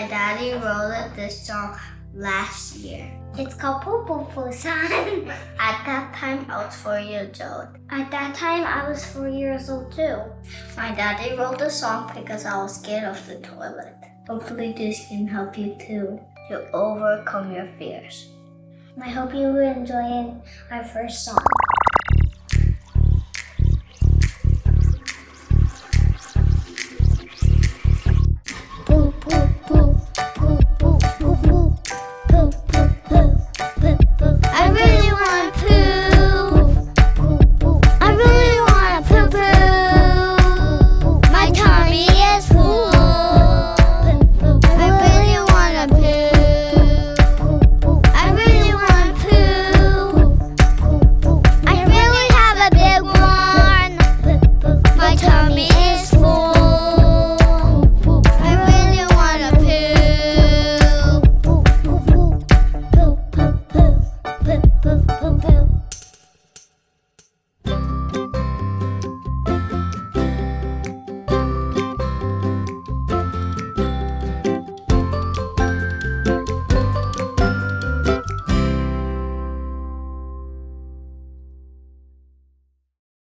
My daddy wrote this song last year. It's called Poo Poo Poo song. At that time, I was 4 years old. At that time, I was 4 years old too. My daddy wrote the song because I was scared of the toilet. Hopefully this can help you too, to overcome your fears. I hope you enjoyed our first song. Poo poo poo, poo poo poo poo, poo poo poo, poo poo. I really wanna poo. I really wanna poo poo. My tummy is full. I really wanna poo. I really wanna poo. I really have a big one. My tummy is full. I really wanna poo. Poo poo poo poo poo poo poo poo.